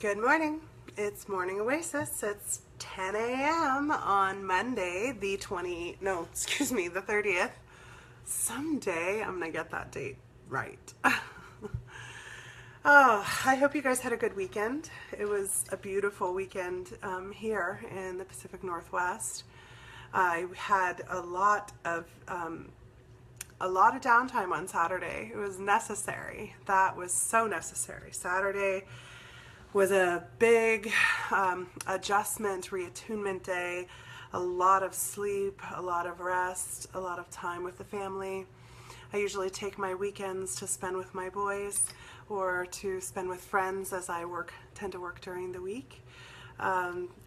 Good morning. It's Morning Oasis. It's 10 a.m. on Monday, the 30th. Someday I'm going to get that date right. I hope you guys had a good weekend. It was a beautiful weekend here in the Pacific Northwest. I had a lot of downtime on Saturday. It was necessary. That was so necessary. Saturday was a big adjustment, reattunement day, a lot of sleep, a lot of rest, a lot of time with the family. I usually take my weekends to spend with my boys or to spend with friends as I tend to work during the week.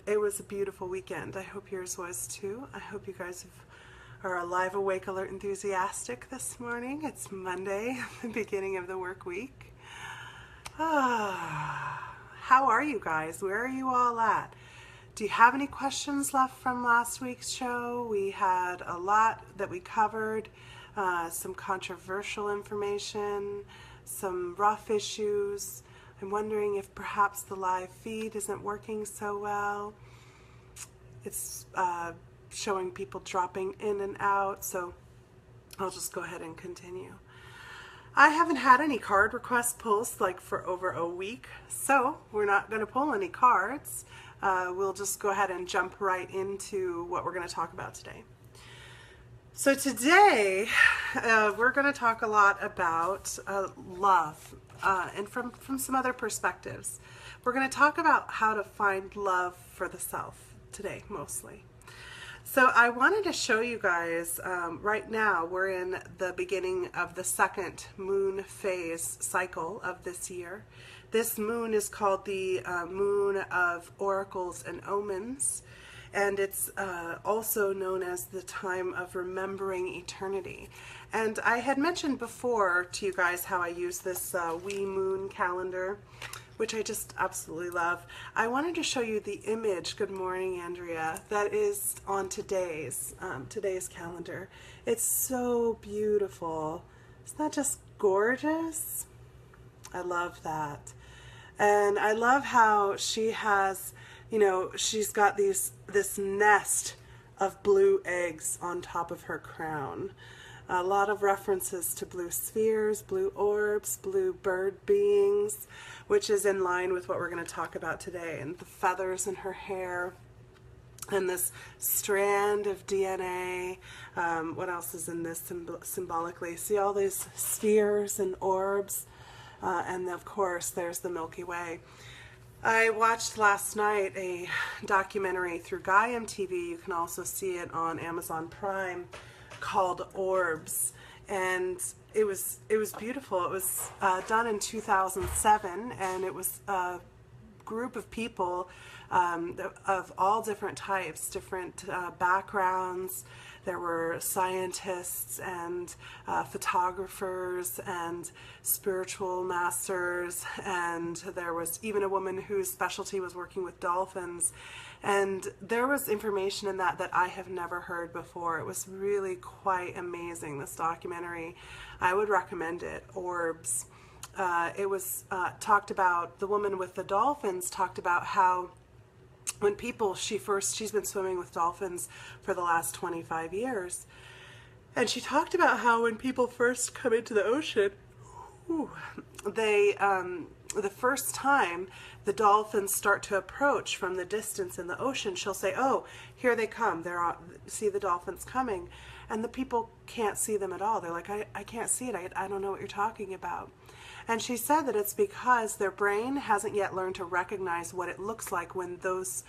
It was a beautiful weekend. I hope yours was too. I hope you guys are alive, awake, alert, enthusiastic this morning. It's Monday, the beginning of the work week. How are you guys? Where are you all at? Do you have any questions left from last week's show? We had a lot that we covered, some controversial information, some rough issues. I'm wondering if perhaps the live feed isn't working so well. It's showing people dropping in and out, so I'll just go ahead and continue. I haven't had any card request pulls for over a week, so we're not going to pull any cards. We'll just go ahead and jump right into what we're going to talk about today. So today we're going to talk a lot about love and from some other perspectives. We're going to talk about how to find love for the self today, mostly. So I wanted to show you guys, right now we're in the beginning of the second moon phase cycle of this year. This moon is called the moon of oracles and omens, and it's also known as the time of remembering eternity. And I had mentioned before to you guys how I use this wee moon calendar, which I just absolutely love. I wanted to show you the image, good morning Andrea, that is on today's calendar. It's so beautiful. Isn't that just gorgeous? I love that. And I love how she has, she's got this nest of blue eggs on top of her crown. A lot of references to blue spheres, blue orbs, blue bird beings, which is in line with what we're going to talk about today. And the feathers in her hair, and this strand of DNA. What else is in this symbolically? See all these spheres and orbs, and of course there's the Milky Way. I watched last night a documentary through Gaiam TV. You can also see it on Amazon Prime, called Orbs, and it was beautiful. It was done in 2007, and it was a group of people of all different types, different backgrounds. There were scientists and photographers and spiritual masters, and there was even a woman whose specialty was working with dolphins. And there was information in that I have never heard before. It was really quite amazing, this documentary. I would recommend it, Orbs. It was talked about, the woman with the dolphins talked about how when people, she's been swimming with dolphins for the last 25 years. And she talked about how when people first come into the ocean, the first time the dolphins start to approach from the distance in the ocean, she'll say, "Oh, here they come. See the dolphins coming." And the people can't see them at all. They're like, I can't see it. I don't know what you're talking about. And she said that it's because their brain hasn't yet learned to recognize what it looks like when those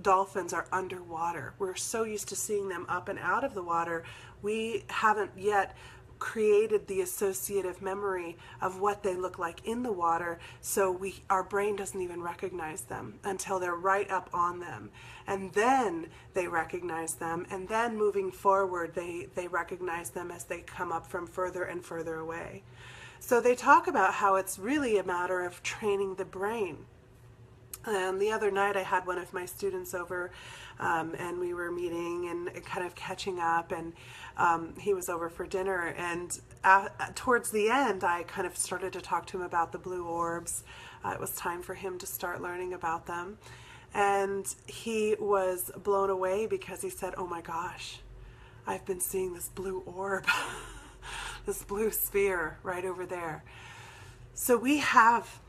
dolphins are underwater. We're so used to seeing them up and out of the water, we haven't yet created the associative memory of what they look like in the water, so our brain doesn't even recognize them until they're right up on them, and then they recognize them, and then moving forward they recognize them as they come up from further and further away. So they talk about how it's really a matter of training the brain. And the other night I had one of my students over, and we were meeting and kind of catching up, and he was over for dinner, and towards the end I kind of started to talk to him about the blue orbs. It was time for him to start learning about them, and he was blown away because he said, "Oh my gosh, I've been seeing this blue orb, this blue sphere right over there." So we have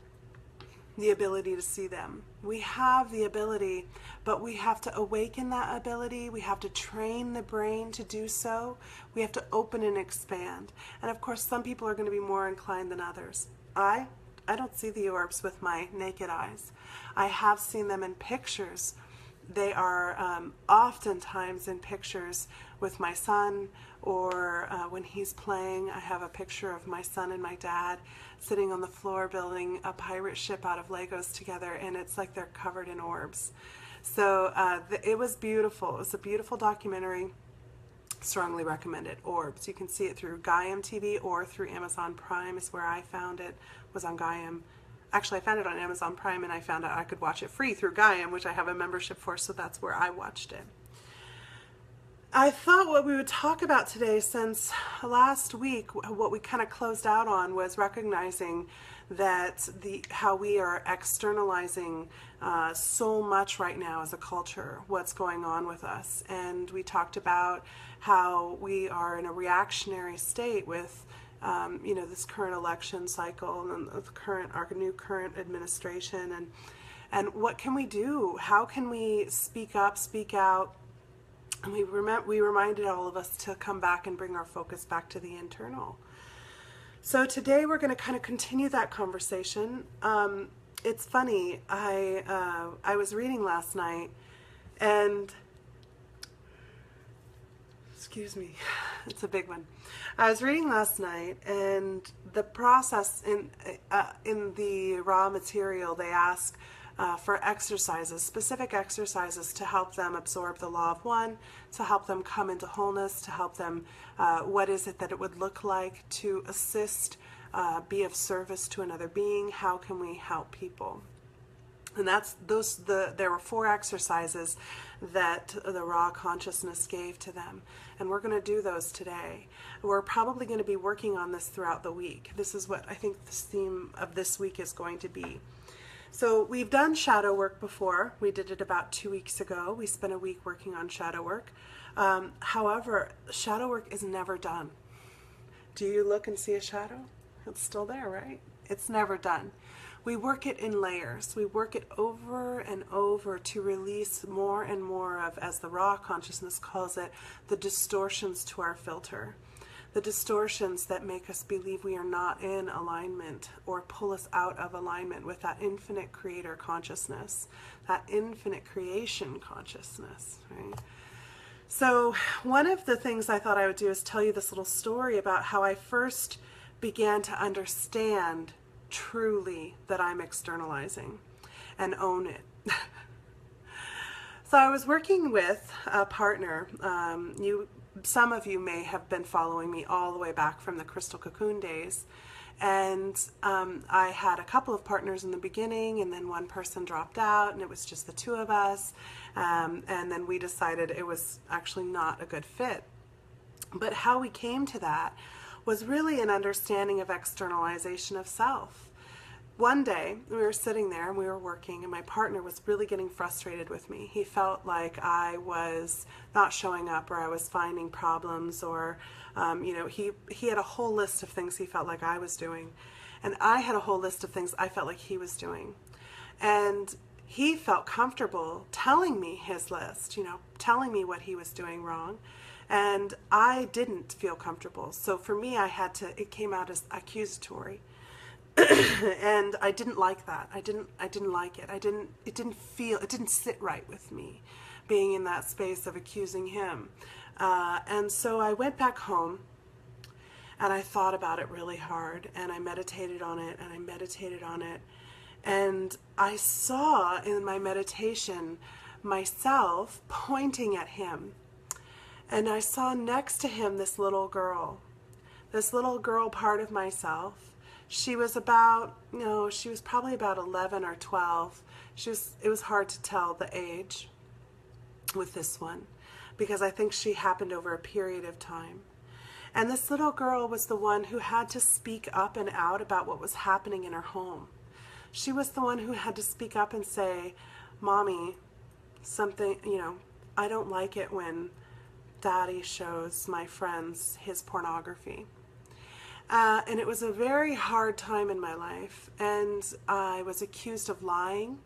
the ability to see them. We have the ability, but we have to awaken that ability. We have to train the brain to do so. We have to open and expand. And of course, some people are going to be more inclined than others. I don't see the orbs with my naked eyes. I have seen them in pictures. They are oftentimes in pictures with my son, or when he's playing. I have a picture of my son and my dad sitting on the floor building a pirate ship out of Legos together, and it's like they're covered in orbs. So it was beautiful. It was a beautiful documentary. Strongly recommend it. Orbs. You can see it through Gaiam TV or through Amazon Prime is where I found it. Was on Gaiam. Actually, I found it on Amazon Prime, and I found out I could watch it free through Gaiam, which I have a membership for, so that's where I watched it. I thought what we would talk about today, since last week what we kind of closed out on was recognizing that how we are externalizing so much right now as a culture, what's going on with us. And we talked about how we are in a reactionary state with this current election cycle and our new current administration, and what can we do? How can we speak up, speak out? And we reminded all of us to come back and bring our focus back to the internal. So today we're going to kind of continue that conversation. It's funny, I was reading last night, and excuse me, it's a big one. I was reading last night, and the process in the raw material, they ask for exercises, specific exercises to help them absorb the law of one, to help them come into wholeness, to help them, what is it that it would look like to assist, be of service to another being, how can we help people? And there were 4 exercises that the raw consciousness gave to them. And we're going to do those today. We're probably going to be working on this throughout the week. This is what I think the theme of this week is going to be. So we've done shadow work before. We did it about 2 weeks ago. We spent a week working on shadow work. However, shadow work is never done. Do you look and see a shadow? It's still there, right? It's never done. We work it in layers. We work it over and over to release more and more of, as the raw consciousness calls it, the distortions to our filter. The distortions that make us believe we are not in alignment or pull us out of alignment with that infinite creator consciousness, that infinite creation consciousness, right? So one of the things I thought I would do is tell you this little story about how I first began to understand truly that I'm externalizing and own it. So I was working with a partner. Some of you may have been following me all the way back from the Crystal Cocoon days. And I had a couple of partners in the beginning, and then one person dropped out, and it was just the 2 of us. And then we decided it was actually not a good fit. But how we came to that was really an understanding of externalization of self. One day, we were sitting there and we were working, and my partner was really getting frustrated with me. He felt like I was not showing up, or I was finding problems, or, he had a whole list of things he felt like I was doing. And I had a whole list of things I felt like he was doing. And he felt comfortable telling me his list, telling me what he was doing wrong. And I didn't feel comfortable. So for me, it came out as accusatory. And I didn't like that. I didn't like it. It didn't sit right with me, being in that space of accusing him. And so I went back home, and I thought about it really hard, and I meditated on it, and I meditated on it. And I saw in my meditation myself pointing at him. And I saw next to him this little girl part of myself. She was about, she was probably about 11 or 12. It was hard to tell the age with this one, because I think she happened over a period of time. And this little girl was the one who had to speak up and out about what was happening in her home. She was the one who had to speak up and say, Mommy, something, I don't like it when Daddy shows my friends his pornography. And it was a very hard time in my life, and I was accused of lying.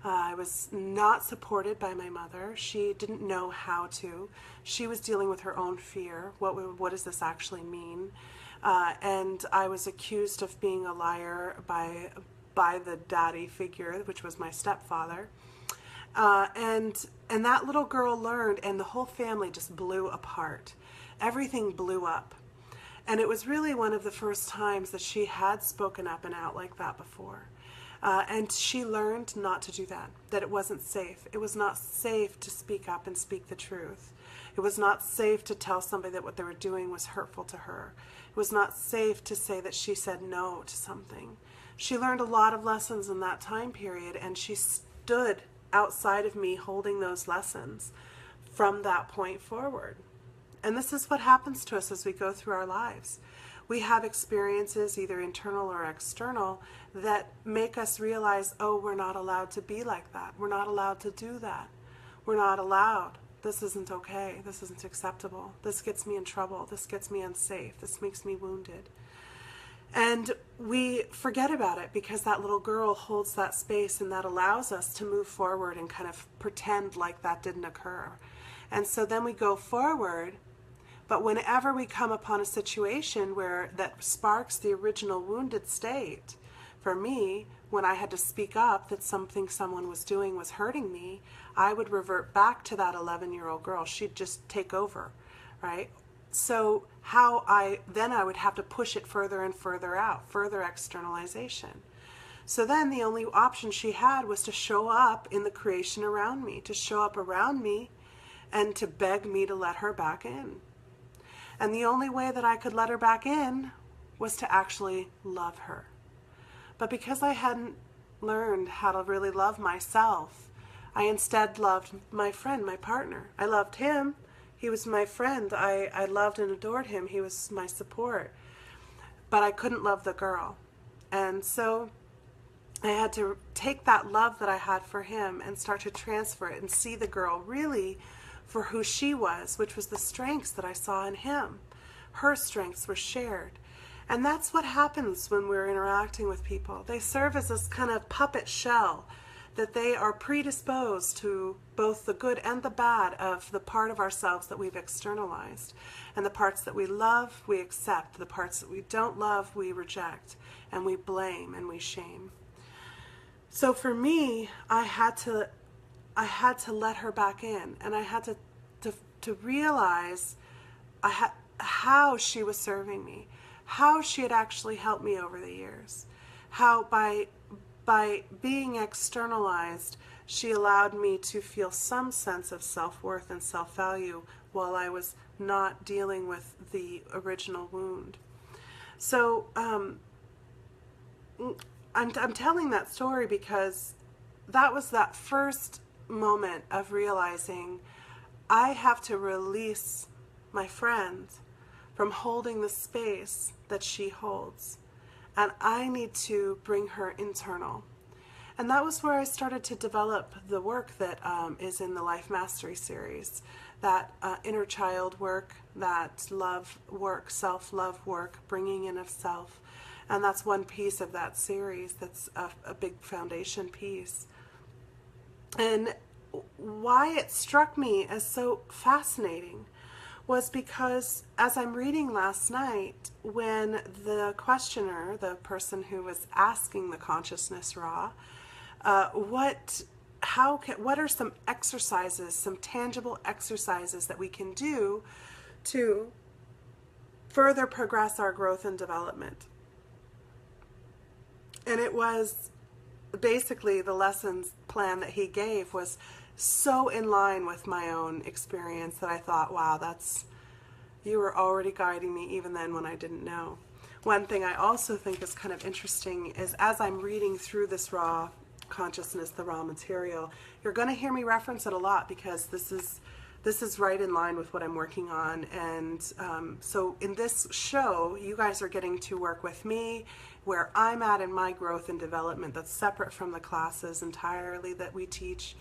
I was not supported by my mother. She didn't know how to. She was dealing with her own fear. What does this actually mean? And I was accused of being a liar by the daddy figure, which was my stepfather. And that little girl learned, and the whole family just blew apart. Everything blew up. And it was really one of the first times that she had spoken up and out like that before. And she learned not to do that it wasn't safe. It was not safe to speak up and speak the truth. It was not safe to tell somebody that what they were doing was hurtful to her. It was not safe to say that she said no to something. She learned a lot of lessons in that time period, and she stood outside of me holding those lessons from that point forward. And this is what happens to us as we go through our lives. We have experiences, either internal or external, that make us realize, oh, we're not allowed to be like that. We're not allowed to do that. We're not allowed. This isn't okay. This isn't acceptable. This gets me in trouble. This gets me unsafe. This makes me wounded. And we forget about it because that little girl holds that space, and that allows us to move forward and kind of pretend like that didn't occur. And so then we go forward. But whenever we come upon a situation where that sparks the original wounded state, for me, when I had to speak up that something someone was doing was hurting me, I would revert back to that 11-year-old girl. She'd just take over, right? So I would have to push it further and further out, further externalization. So then the only option she had was to show up in the creation around me, to show up around me and to beg me to let her back in. And the only way that I could let her back in was to actually love her. But because I hadn't learned how to really love myself, I instead loved my friend, my partner. I loved him. He was my friend. I loved and adored him. He was my support. But I couldn't love the girl. And so I had to take that love that I had for him and start to transfer it and see the girl really for who she was, which was the strengths that I saw in him. Her strengths were shared. And that's what happens when we're interacting with people. They serve as this kind of puppet shell, that they are predisposed to both the good and the bad of the part of ourselves that we've externalized. And the parts that we love, we accept. The parts that we don't love, we reject. And we blame and we shame. So for me, I had to let her back in, and I had to realize how she was serving me, how she had actually helped me over the years, how by being externalized, she allowed me to feel some sense of self-worth and self-value while I was not dealing with the original wound. So I'm telling that story because that was that first moment of realizing I have to release my friend from holding the space that she holds, and I need to bring her internal. And that was where I started to develop the work that is in the Life Mastery series, that inner child work, that love work, self-love work, bringing in of self. And that's one piece of that series that's a big foundation piece. And why it struck me as so fascinating was because as I'm reading last night, when the questioner, the person who was asking the consciousness raw, what are some exercises, some tangible exercises that we can do to further progress our growth and development? And it was basically the lessons plan that he gave was so in line with my own experience that I thought, wow, you were already guiding me even then when I didn't know. One thing I also think is kind of interesting is as I'm reading through this raw consciousness, the raw material, you're going to hear me reference it a lot because this is right in line with what I'm working on. And so in this show, you guys are getting to work with me where I'm at in my growth and development that's separate from the classes entirely that we teach,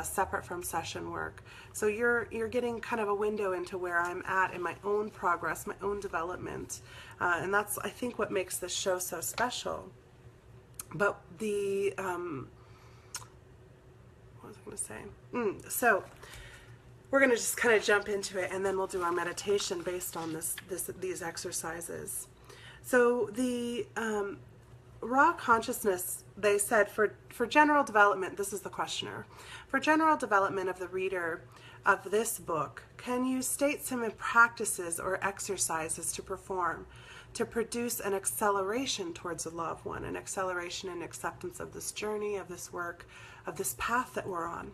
separate from session work. So you're getting kind of a window into where I'm at in my own progress, my own development. And that's, I think, what makes this show so special. But the, what was I going to say? So we're going to just kind of jump into it, and then we'll do our meditation based on these exercises. So the raw consciousness, they said, for general development, this is the questioner, for general development of the reader of this book, can you state some practices or exercises to perform to produce an acceleration towards a loved one, an acceleration and acceptance of this journey, of this work, of this path that we're on?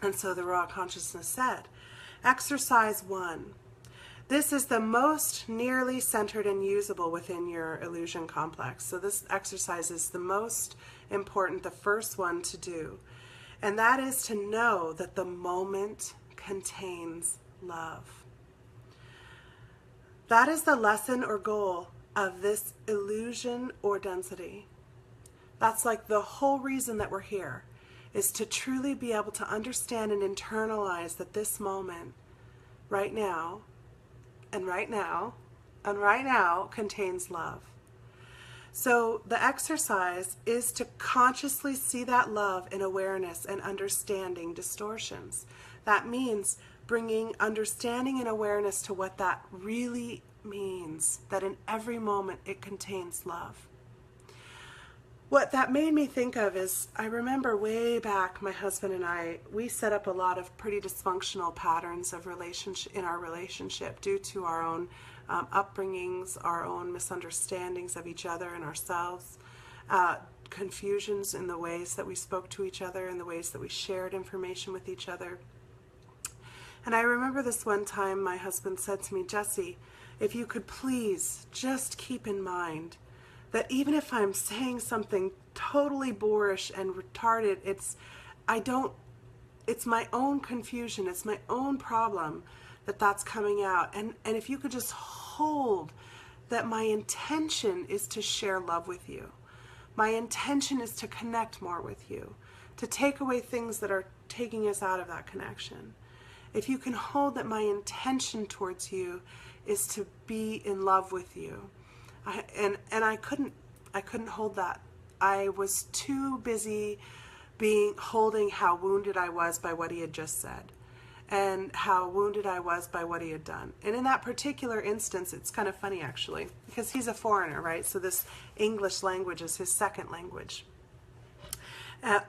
And so the raw consciousness said, exercise 1. This is the most nearly centered and usable within your illusion complex. So this exercise is the most important, the first one to do. And that is to know that the moment contains love. That is the lesson or goal of this illusion or density. That's like the whole reason that we're here, is to truly be able to understand and internalize that this moment, right now, and right now, and right now, contains love. So the exercise is to consciously see that love in awareness and understanding distortions. That means bringing understanding and awareness to what that really means, that in every moment it contains love. What that made me think of is, I remember way back, my husband and I, we set up a lot of pretty dysfunctional patterns of relationship in our relationship due to our own upbringings, our own misunderstandings of each other and ourselves, confusions in the ways that we spoke to each other, in the ways that we shared information with each other. And I remember this one time my husband said to me, Jessie, if you could please just keep in mind that even if I'm saying something totally boorish and retarded, it's my own confusion, it's my own problem that's coming out. And if you could just hold that my intention is to share love with you. My intention is to connect more with you, to take away things that are taking us out of that connection. If you can hold that my intention towards you is to be in love with you. I couldn't hold that. I was too busy holding how wounded I was by what he had just said, and how wounded I was by what he had done. And in that particular instance, it's kind of funny actually, because he's a foreigner, right? So this English language is his second language,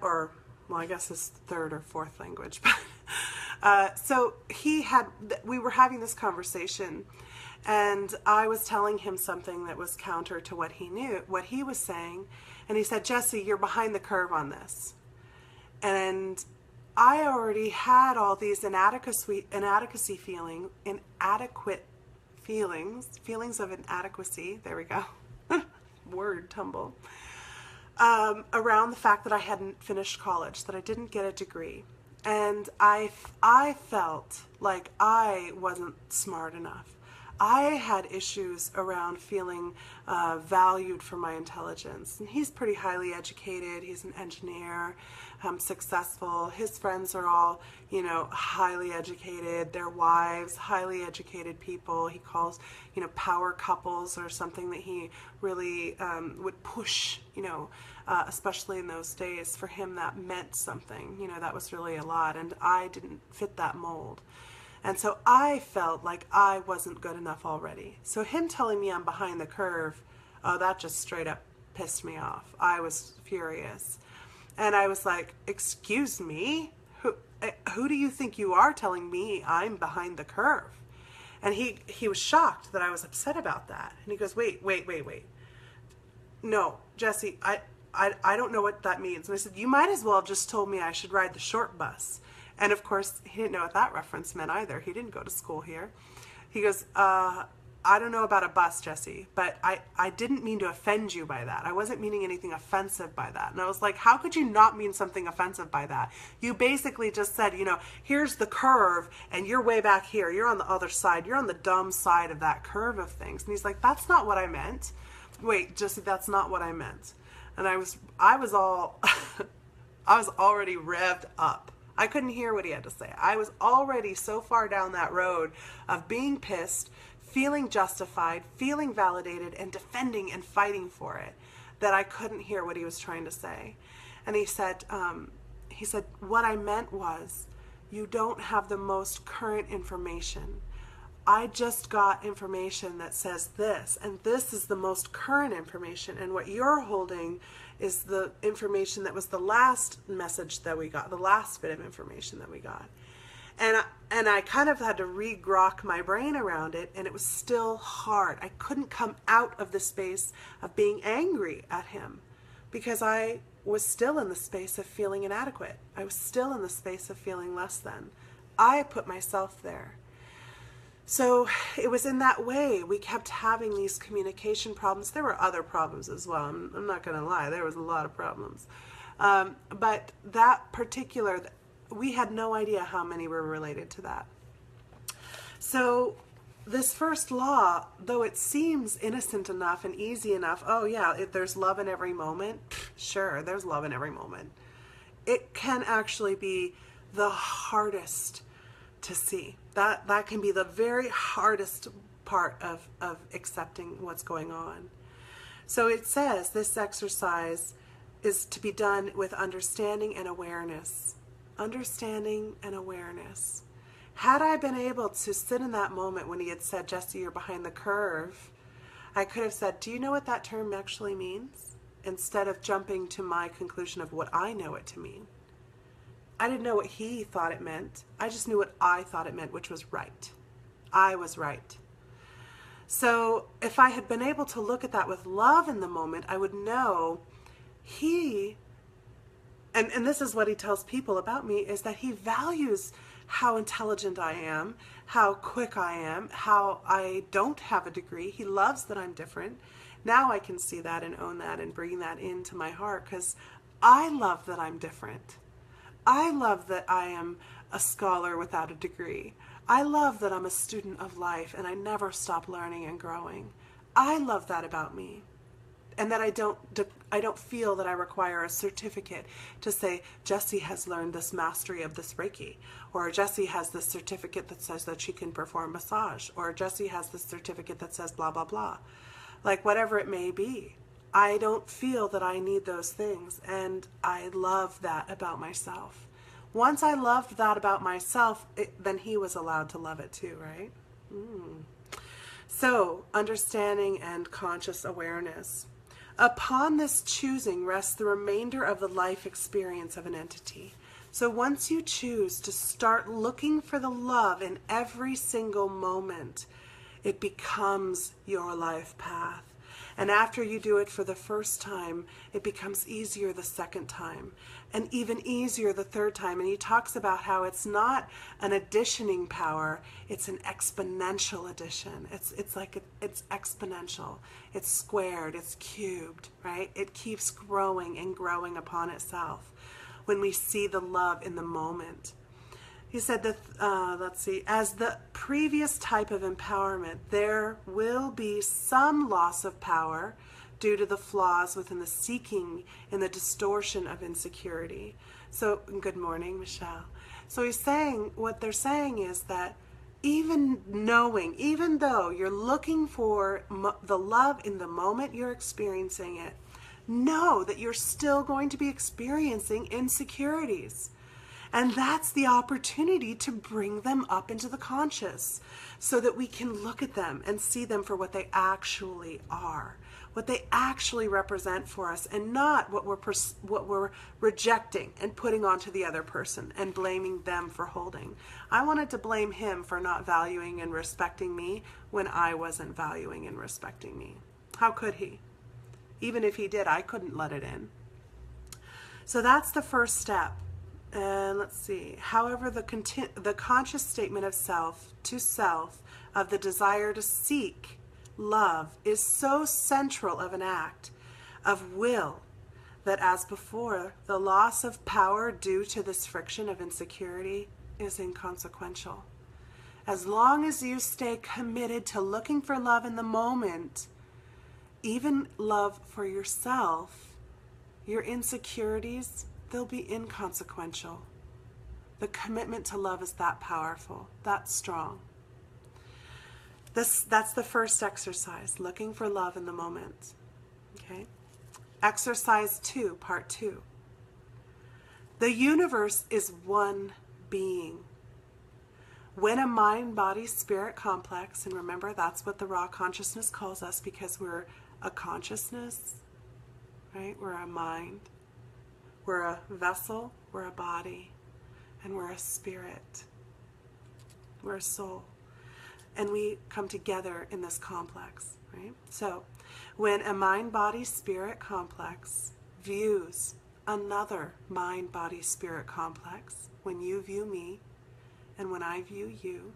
or well, I guess his third or fourth language. So we were having this conversation. And I was telling him something that was counter to what he knew, what he was saying. And he said, Jessie, you're behind the curve on this. And I already had all these inadequate feelings of inadequacy, there we go, word tumble, around the fact that I hadn't finished college, that I didn't get a degree. And I felt like I wasn't smart enough. I had issues around feeling valued for my intelligence. And he's pretty highly educated. He's an engineer, successful. His friends are all, highly educated. Their wives, highly educated people. He calls, power couples, or something that he really would push, especially in those days. For him, that meant something. That was really a lot. And I didn't fit that mold. And so I felt like I wasn't good enough already. So him telling me I'm behind the curve, that just straight up pissed me off. I was furious. And I was like, excuse me? Who do you think you are telling me I'm behind the curve? And he was shocked that I was upset about that. And he goes, wait. No, Jessie, I don't know what that means. And I said, you might as well have just told me I should ride the short bus. And of course, he didn't know what that reference meant either. He didn't go to school here. He goes, I don't know about a bus, Jesse, but I didn't mean to offend you by that. I wasn't meaning anything offensive by that. And I was like, how could you not mean something offensive by that? You basically just said, here's the curve and you're way back here. You're on the other side. You're on the dumb side of that curve of things. And he's like, that's not what I meant. Wait, Jesse, that's not what I meant. And I was all, I was already revved up. I couldn't hear what he had to say. I was already so far down that road of being pissed, feeling justified, feeling validated, and defending and fighting for it, that I couldn't hear what he was trying to say. And he said, what I meant was, you don't have the most current information. I just got information that says this, and this is the most current information, and what you're holding is the information that was the last message that we got, the last bit of information that we got. And I kind of had to re-grok my brain around it, and it was still hard. I couldn't come out of the space of being angry at him because I was still in the space of feeling inadequate. I was still in the space of feeling less than. I put myself there. So it was in that way we kept having these communication problems. There were other problems as well. I'm not going to lie. There was a lot of problems. But that particular, we had no idea how many were related to that. So this first law, though it seems innocent enough and easy enough, oh yeah, if there's love in every moment, sure, there's love in every moment. It can actually be the hardest to see. That can be the very hardest part of accepting what's going on. So it says this exercise is to be done with understanding and awareness. Understanding and awareness. Had I been able to sit in that moment when he had said, Jesse, you're behind the curve, I could have said, do you know what that term actually means? Instead of jumping to my conclusion of what I know it to mean. I didn't know what he thought it meant. I just knew what I thought it meant, which was right. I was right. So if I had been able to look at that with love in the moment, I would know he, and this is what he tells people about me, is that he values how intelligent I am, how quick I am, how I don't have a degree. He loves that I'm different. Now I can see that and own that and bring that into my heart because I love that I'm different. I love that I am a scholar without a degree. I love that I'm a student of life and I never stop learning and growing. I love that about me. And that I don't feel that I require a certificate to say, Jessie has learned this mastery of this Reiki, or Jessie has this certificate that says that she can perform massage, or Jessie has this certificate that says blah, blah, blah. Like whatever it may be. I don't feel that I need those things, and I love that about myself. Once I loved that about myself, then he was allowed to love it too, right? So, understanding and conscious awareness. Upon this choosing rests the remainder of the life experience of an entity. So once you choose to start looking for the love in every single moment, it becomes your life path. And after you do it for the first time, it becomes easier the second time, and even easier the third time. And he talks about how it's not an additioning power, it's an exponential addition. It's exponential. It's squared, it's cubed, right? It keeps growing and growing upon itself when we see the love in the moment. He said that, as the previous type of empowerment, there will be some loss of power due to the flaws within the seeking and the distortion of insecurity. So, good morning, Michelle. So he's saying, what they're saying is that even though you're looking for the love in the moment you're experiencing it, know that you're still going to be experiencing insecurities. And that's the opportunity to bring them up into the conscious so that we can look at them and see them for what they actually are, what they actually represent for us, and not what we're rejecting and putting onto the other person and blaming them for holding. I wanted to blame him for not valuing and respecting me when I wasn't valuing and respecting me. How could he? Even if he did, I couldn't let it in. So that's the first step. And let's see. However, the conscious statement of self to self of the desire to seek love is so central of an act of will that, as before, the loss of power due to this friction of insecurity is inconsequential. As long as you stay committed to looking for love in the moment, even love for yourself, your insecurities, they'll be inconsequential. The commitment to love is that powerful, that strong. That's the first exercise, looking for love in the moment. Okay? Exercise 2, part 2. The universe is one being. When a mind-body-spirit complex, and remember that's what the raw consciousness calls us because we're a consciousness, right? We're a mind, we're a vessel, we're a body, and we're a spirit. We're a soul. And we come together in this complex, right? So, when a mind-body-spirit complex views another mind-body-spirit complex, when you view me and when I view you,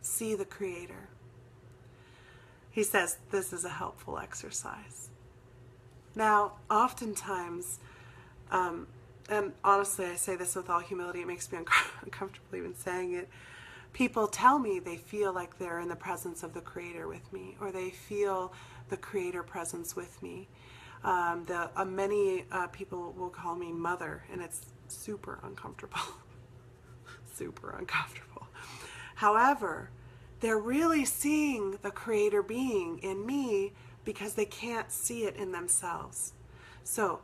see the Creator. He says this is a helpful exercise. Now, oftentimes, and honestly, I say this with all humility, it makes me uncomfortable even saying it, people tell me they feel like they're in the presence of the Creator with me, or they feel the Creator presence with me. Many people will call me Mother, and it's super uncomfortable. Super uncomfortable. However, they're really seeing the Creator being in me because they can't see it in themselves. So,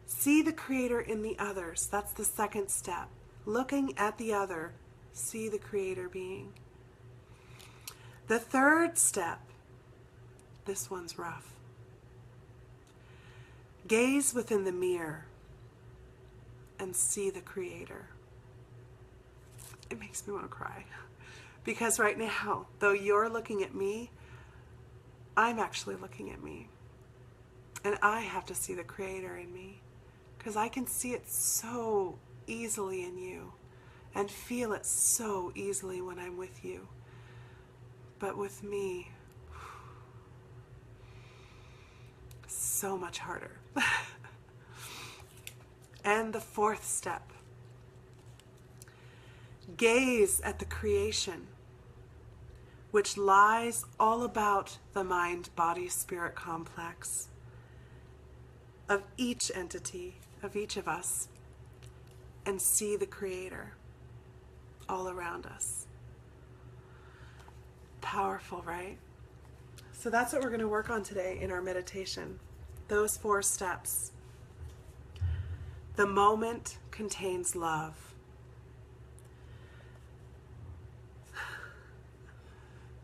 see the Creator in the others. That's the second step. Looking at the other, see the Creator being. The third step, this one's rough. Gaze within the mirror and see the Creator. It makes me want to cry. Because right now, though you're looking at me, I'm actually looking at me. And I have to see the Creator in me. Because I can see it so easily in you. And feel it so easily when I'm with you. But with me, so much harder. And the fourth step. Gaze at the creation, which lies all about the mind-body-spirit complex of each entity, of each of us, and see the Creator all around us. Powerful, right? So that's what we're going to work on today in our meditation. Those 4 steps. The moment contains love.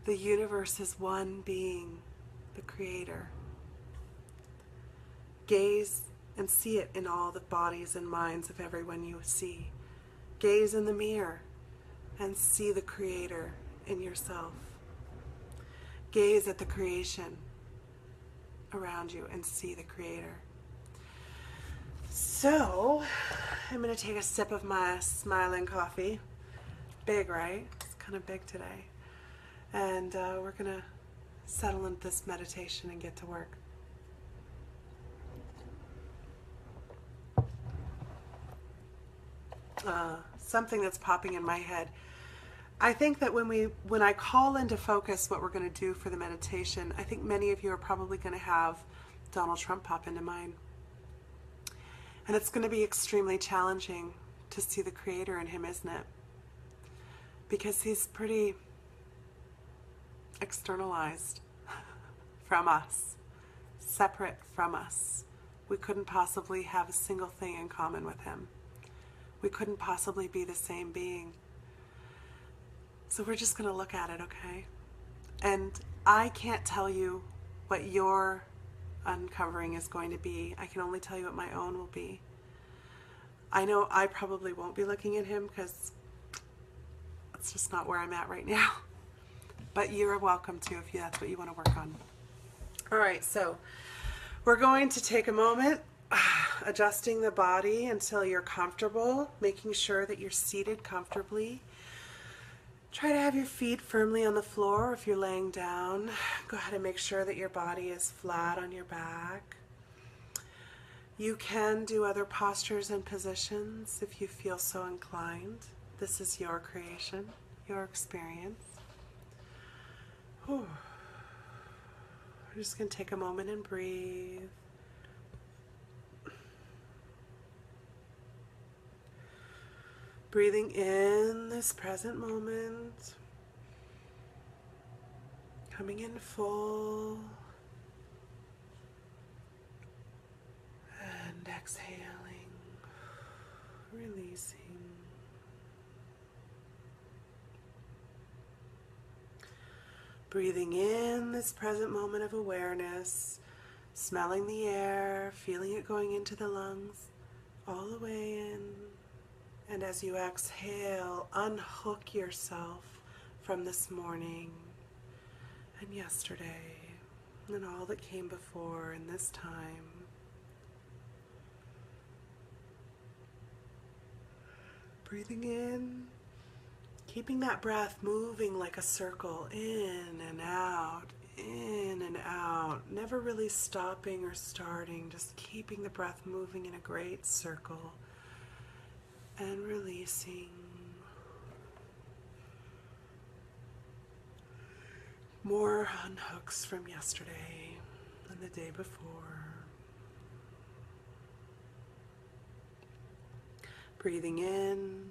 The universe is one being, the Creator. Gaze and see it in all the bodies and minds of everyone you see. Gaze in the mirror and see the Creator in yourself. Gaze at the creation around you and see the Creator. So, I'm going to take a sip of my smiling coffee. Big, right? It's kind of big today. And we're going to settle into this meditation and get to work. Something that's popping in my head. I think that when I call into focus what we're going to do for the meditation, I think many of you are probably going to have Donald Trump pop into mind. And it's going to be extremely challenging to see the Creator in him, isn't it? Because he's pretty externalized from us, separate from us. We couldn't possibly have a single thing in common with him. We couldn't possibly be the same being. So we're just going to look at it, okay? And I can't tell you what your uncovering is going to be. I can only tell you what my own will be. I know I probably won't be looking at him because that's just not where I'm at right now. But you're welcome to if that's what you want to work on. All right, so we're going to take a moment, adjusting the body until you're comfortable, making sure that you're seated comfortably. Try to have your feet firmly on the floor. If you're laying down, go ahead and make sure that your body is flat on your back. You can do other postures and positions if you feel so inclined. This is your creation, your experience. Whew. We're just going to take a moment and breathe. Breathing in this present moment, coming in full, and exhaling, releasing. Breathing in this present moment of awareness, smelling the air, feeling it going into the lungs, all the way in. And as you exhale, unhook yourself from this morning and yesterday and all that came before and this time. Breathing in, keeping that breath moving like a circle, in and out, in and out, never really stopping or starting, just keeping the breath moving in a great circle. And releasing. More unhooks from yesterday and the day before. Breathing in,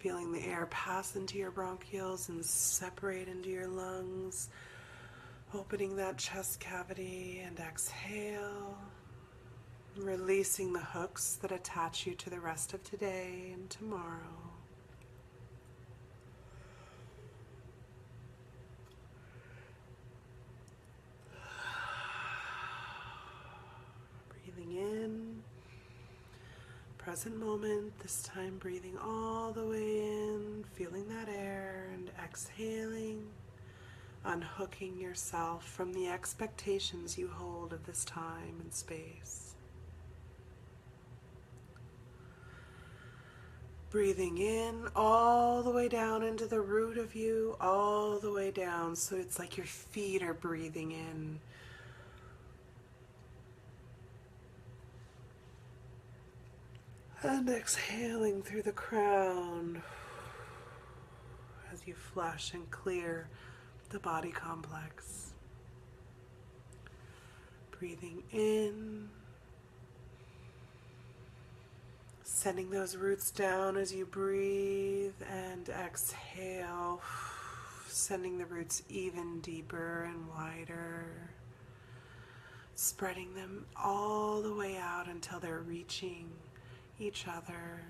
feeling the air pass into your bronchioles and separate into your lungs, opening that chest cavity, and exhale. Releasing the hooks that attach you to the rest of today and tomorrow. Breathing in, present moment, this time breathing all the way in, feeling that air, and exhaling, unhooking yourself from the expectations you hold of this time and space. Breathing in all the way down into the root of you, all the way down, so it's like your feet are breathing in. And exhaling through the crown as you flush and clear the body complex. Breathing in. Sending those roots down as you breathe, and exhale, sending the roots even deeper and wider, spreading them all the way out until they're reaching each other.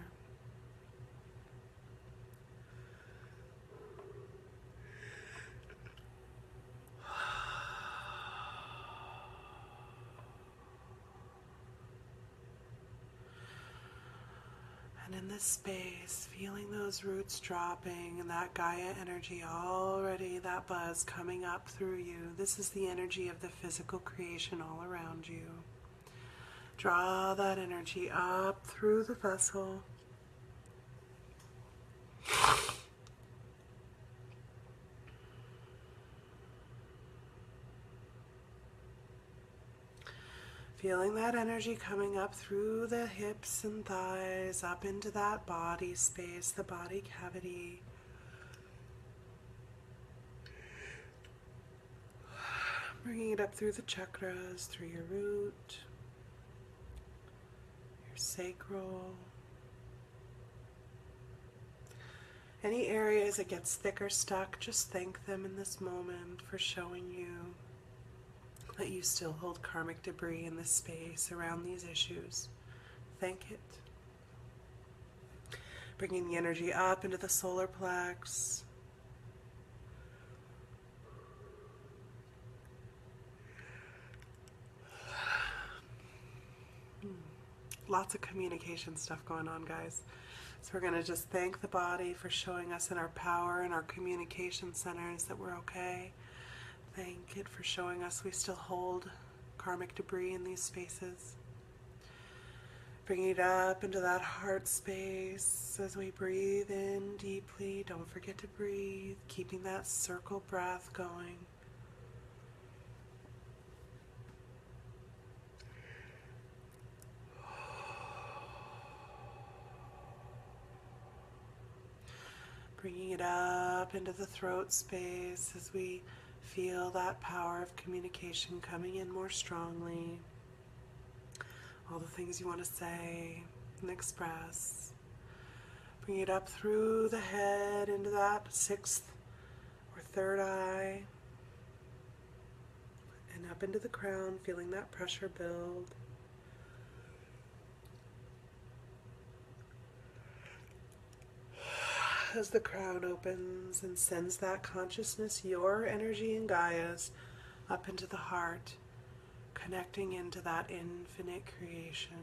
And in this space, feeling those roots dropping and that Gaia energy already, that buzz coming up through you. This is the energy of the physical creation all around you. Draw that energy up through the vessel. Feeling that energy coming up through the hips and thighs, up into that body space, the body cavity. Bringing it up through the chakras, through your root, your sacral. Any areas it gets thick or stuck, just thank them in this moment for showing you that you still hold karmic debris in this space around these issues. Thank it. Bringing the energy up into the solar plex. Lots of communication stuff going on, guys. So we're going to just thank the body for showing us in our power and our communication centers that we're okay. Thank it for showing us we still hold karmic debris in these spaces. Bring it up into that heart space as we breathe in deeply. Don't forget to breathe, keeping that circle breath going. Bringing it up into the throat space as we feel that power of communication coming in more strongly. All the things you want to say and express. Bring it up through the head into that sixth or third eye. And up into the crown, feeling that pressure build. As the crown opens and sends that consciousness, your energy and Gaia's, up into the heart, connecting into that infinite creation,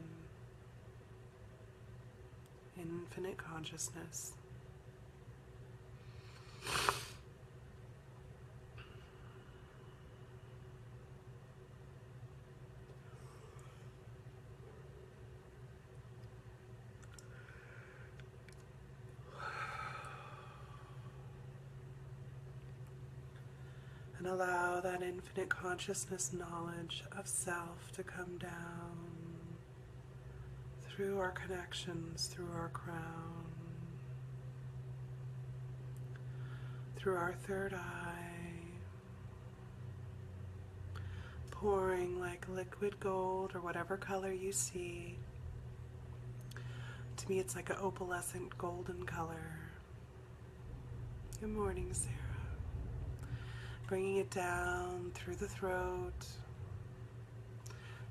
infinite consciousness. And allow that infinite consciousness knowledge of self to come down through our connections, through our crown, through our third eye, pouring like liquid gold or whatever color you see. To me, it's like an opalescent golden color. Good morning, Sarah. Bringing it down through the throat,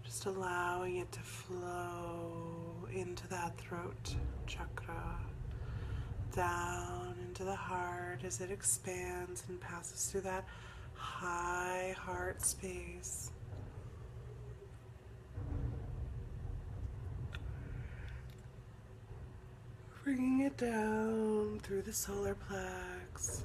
just allowing it to flow into that throat chakra, down into the heart as it expands and passes through that high heart space. Bringing it down through the solar plex.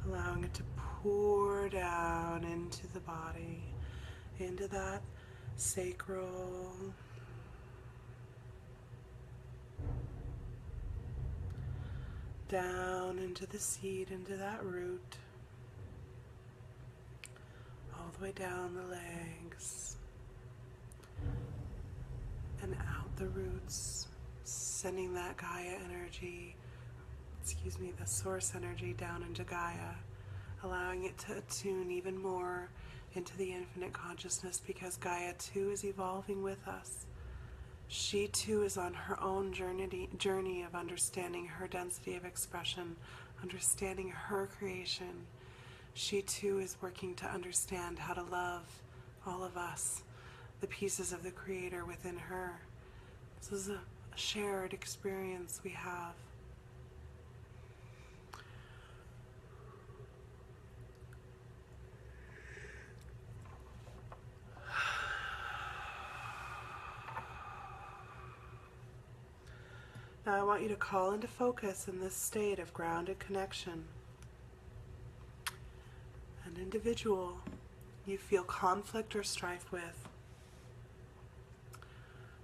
Allowing it to pour down into the body, into that sacral, down into the seed, into that root, all the way down the legs, and out the roots, sending that Gaia energy, the source energy down into Gaia, allowing it to attune even more into the infinite consciousness, because Gaia too is evolving with us. She too is on her own journey of understanding her density of expression, understanding her creation. She too is working to understand how to love all of us, the pieces of the Creator within her. This is a shared experience we have. Now I want you to call into focus in this state of grounded connection an individual you feel conflict or strife with.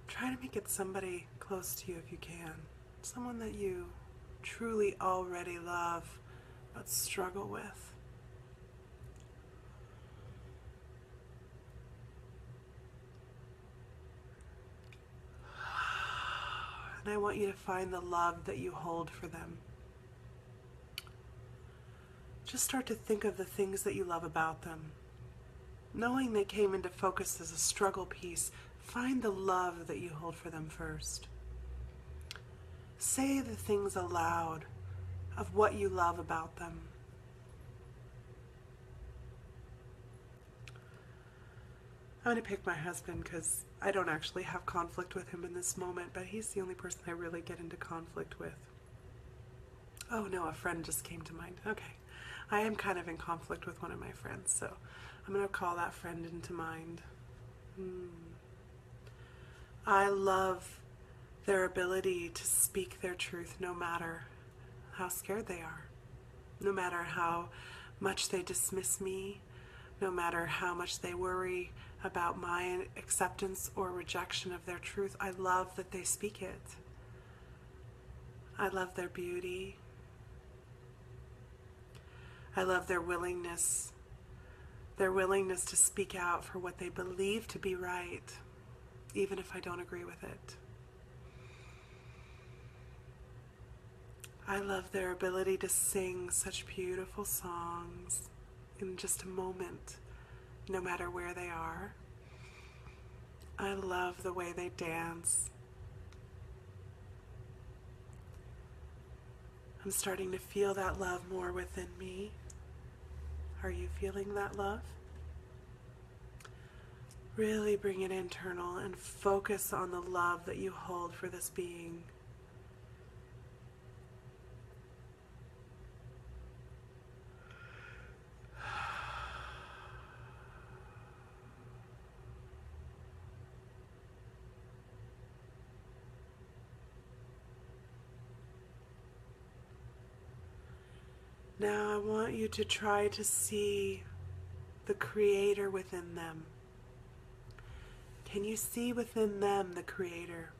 Try to make it somebody close to you if you can. Someone that you truly already love but struggle with. And I want you to find the love that you hold for them. Just start to think of the things that you love about them. Knowing they came into focus as a struggle piece, find the love that you hold for them first. Say the things aloud of what you love about them. I'm going to pick my husband because I don't actually have conflict with him in this moment, but he's the only person I really get into conflict with. Oh no, a friend just came to mind. Okay. I am kind of in conflict with one of my friends, so I'm going to call that friend into mind. I love their ability to speak their truth no matter how scared they are, no matter how much they dismiss me, no matter how much they worry about my acceptance or rejection of their truth. I love that they speak it. I love their beauty. I love their willingness to speak out for what they believe to be right, even if I don't agree with it. I love their ability to sing such beautiful songs in just a moment, no matter where they are. I love the way they dance. I'm starting to feel that love more within me. Are you feeling that love? Really bring it internal and focus on the love that you hold for this being. Now I want you to try to see the Creator within them. Can you see within them the Creator?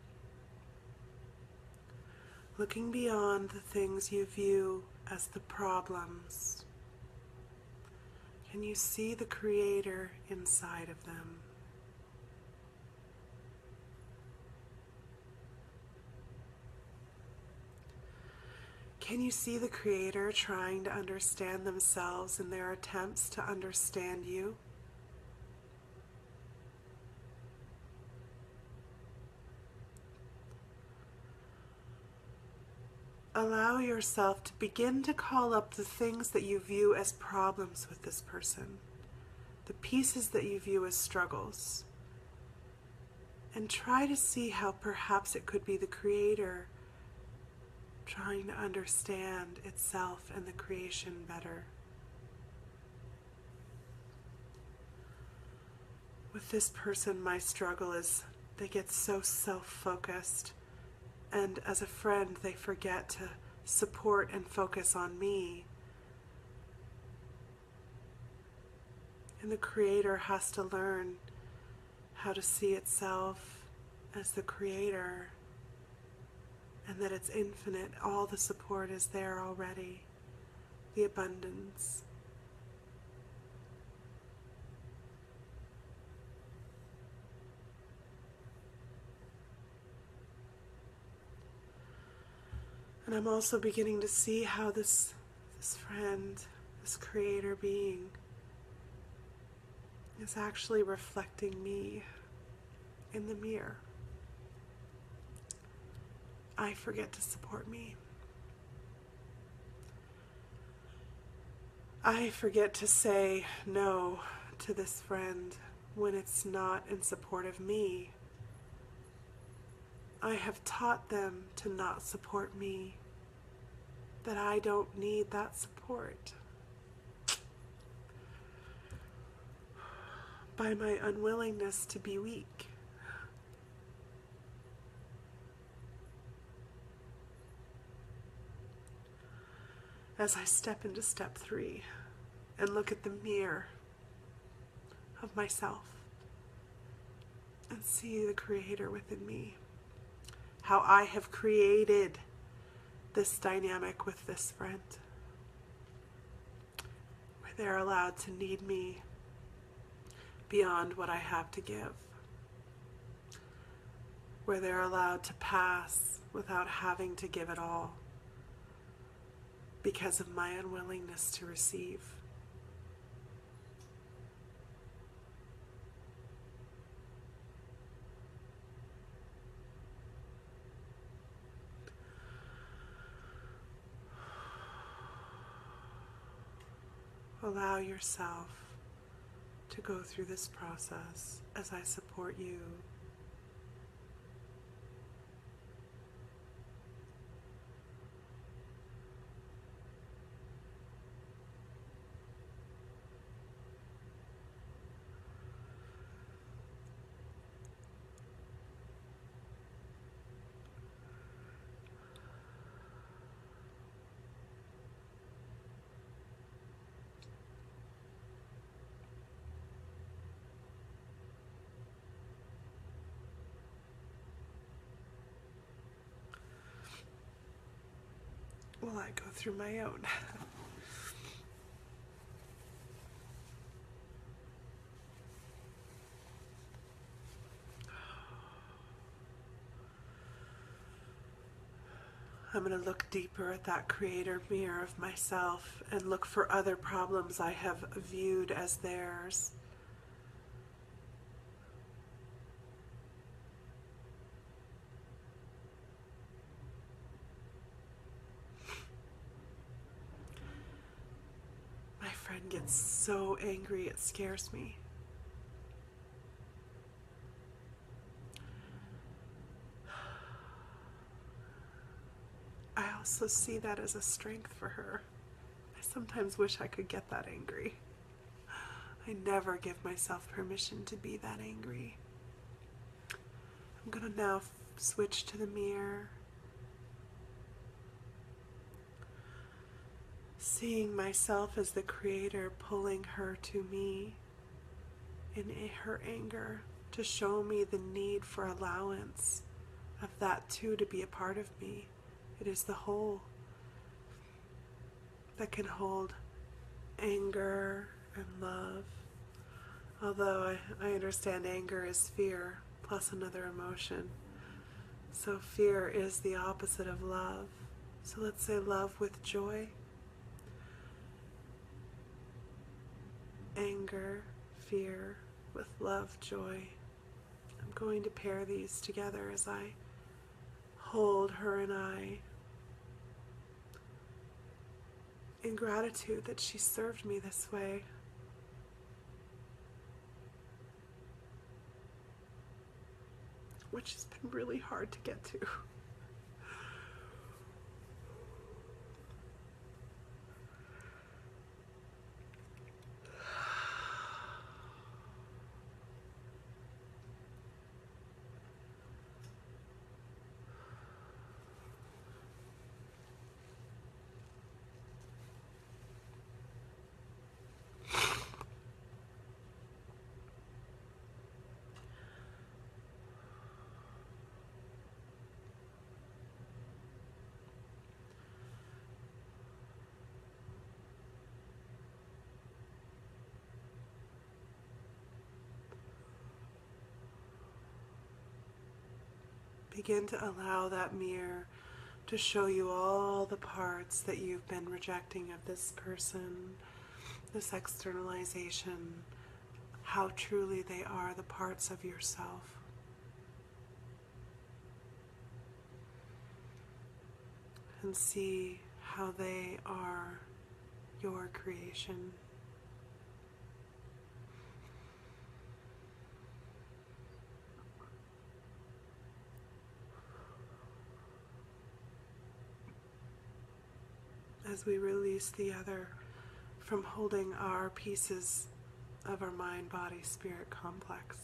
Looking beyond the things you view as the problems. Can you see the Creator inside of them? Can you see the Creator trying to understand themselves in their attempts to understand you? Allow yourself to begin to call up the things that you view as problems with this person, the pieces that you view as struggles, and try to see how perhaps it could be the Creator trying to understand itself and the creation better. With this person, my struggle is they get so self-focused, and as a friend, they forget to support and focus on me. And the Creator has to learn how to see itself as the Creator, and that it's infinite. All the support is there already, the abundance. And I'm also beginning to see how this friend, this Creator being, is actually reflecting me in the mirror. I forget to support me. I forget to say no to this friend when it's not in support of me. I have taught them to not support me, that I don't need that support. By my unwillingness to be weak. As I step into step 3 and look at the mirror of myself and see the Creator within me, how I have created this dynamic with this friend, where they're allowed to need me beyond what I have to give, where they're allowed to pass without having to give it all, because of my unwillingness to receive. Allow yourself to go through this process as I support you. go through my own. I'm going to look deeper at that creator mirror of myself and look for other problems I have viewed as theirs. My friend gets so angry it scares me. I also see that as a strength for her. I sometimes wish I could get that angry. I never give myself permission to be that angry. I'm going to now switch to the mirror, seeing myself as the creator pulling her to me in her anger to show me the need for allowance of that too to be a part of me. It is the whole that can hold anger and love. Although I understand anger is fear plus another emotion. So fear is the opposite of love. So let's say love with joy. Anger, fear with love, joy. I'm going to pair these together as I hold her and I in gratitude that she served me this way. Which has been really hard to get to. Begin to allow that mirror to show you all the parts that you've been rejecting of this person, this externalization, how truly they are the parts of yourself. And see how they are your creation. As we release the other from holding our pieces of our mind, body, spirit complex.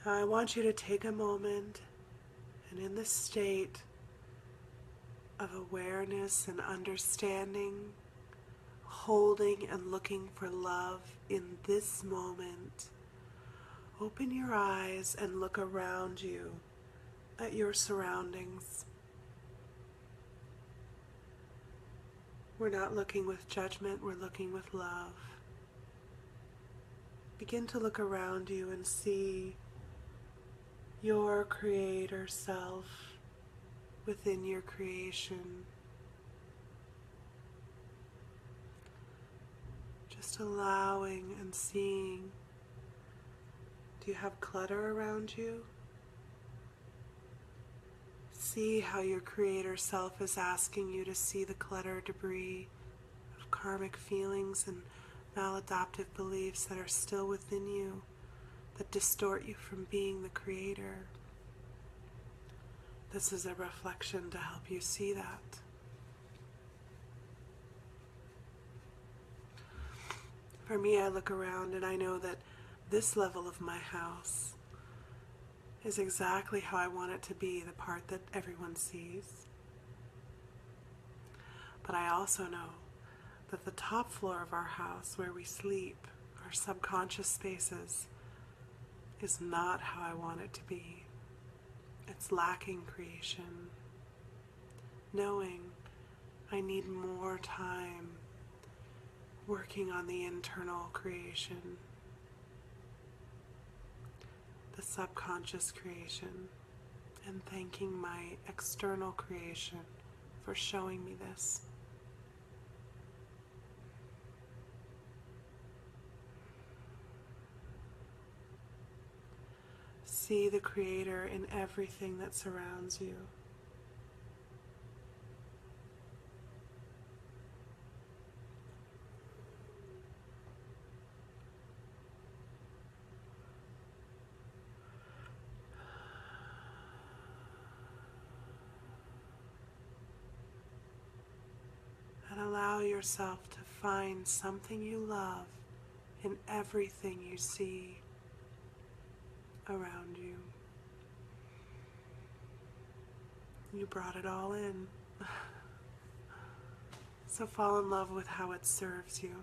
Now I want you to take a moment and in this state of awareness and understanding, holding and looking for love in this moment, open your eyes and look around you at your surroundings. We're not looking with judgment, we're looking with love. Begin to look around you and see your creator self within your creation. Just allowing and seeing. Do you have clutter around you? See how your creator self is asking you to see the clutter, debris of karmic feelings and maladaptive beliefs that are still within you, that distort you from being the creator. This is a reflection to help you see that. For me, I look around and I know that this level of my house is exactly how I want it to be, the part that everyone sees. But I also know that the top floor of our house, where we sleep, our subconscious spaces, is not how I want it to be. It's lacking creation. Knowing I need more time working on the internal creation, the subconscious creation, and thanking my external creation for showing me this. See the Creator in everything that surrounds you. And allow yourself to find something you love in everything you see around you. You brought it all in. So fall in love with how it serves you.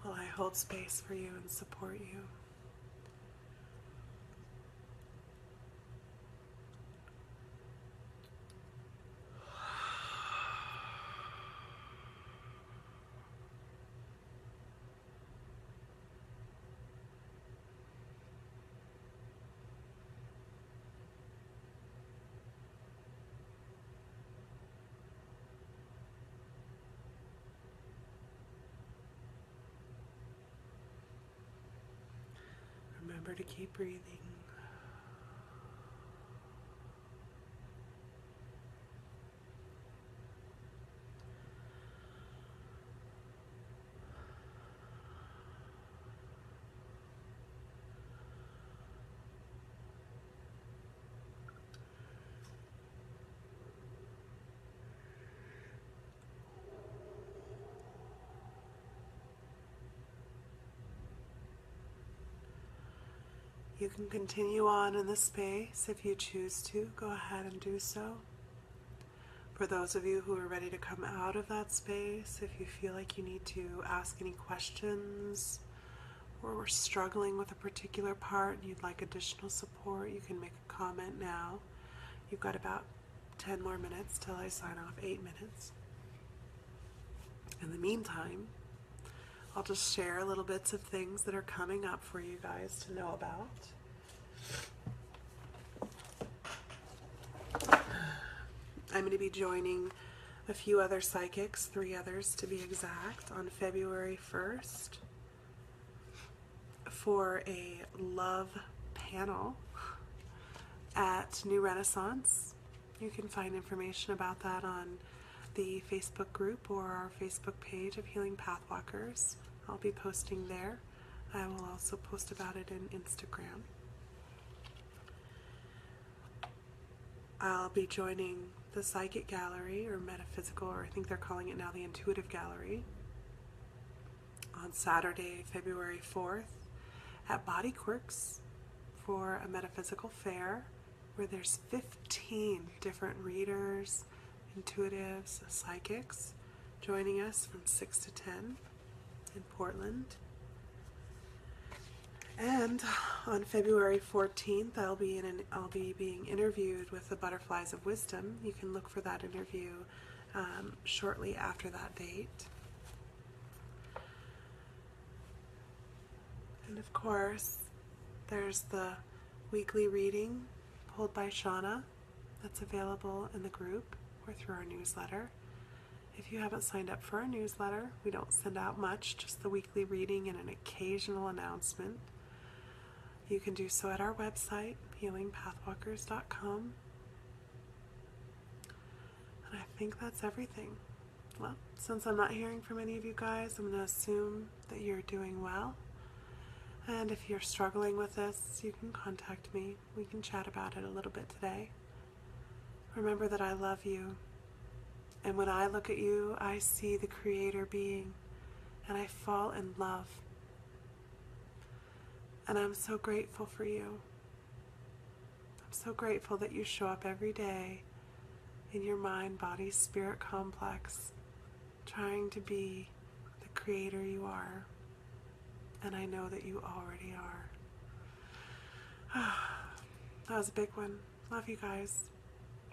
While I hold space for you and support you. Remember to keep breathing. You can continue on in the space if you choose to. Go ahead and do so. For those of you who are ready to come out of that space, if you feel like you need to ask any questions or we're struggling with a particular part and you'd like additional support, you can make a comment now. You've got about 10 more minutes till I sign off, 8 minutes. In the meantime, I'll just share little bits of things that are coming up for you guys to know about. I'm going to be joining a few other psychics, 3 others to be exact, on February 1st for a love panel at New Renaissance. You can find information about that on the Facebook group or our Facebook page of Healing Pathwalkers. I'll be posting there. I will also post about it in Instagram. I'll be joining the Psychic Gallery, or Metaphysical, or I think they're calling it now the Intuitive Gallery, on Saturday, February 4th at Body Quirks for a metaphysical fair where there's 15 different readers, intuitives, psychics joining us from 6 to 10 in Portland. And on February 14th, I'll be being interviewed with the Butterflies of Wisdom. You can look for that interview shortly after that date. And of course, there's the weekly reading pulled by Shauna that's available in the group or through our newsletter. If you haven't signed up for our newsletter, we don't send out much, just the weekly reading and an occasional announcement. You can do so at our website, healingpathwalkers.com. And I think that's everything. Well, since I'm not hearing from any of you guys, I'm going to assume that you're doing well. And if you're struggling with this, you can contact me. We can chat about it a little bit today. Remember that I love you. And when I look at you, I see the Creator being, and I fall in love. And I'm so grateful for you. I'm so grateful that you show up every day in your mind, body, spirit complex, trying to be the Creator you are. And I know that you already are. That was a big one. Love you guys.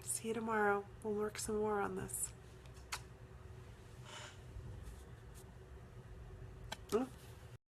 See you tomorrow. We'll work some more on this.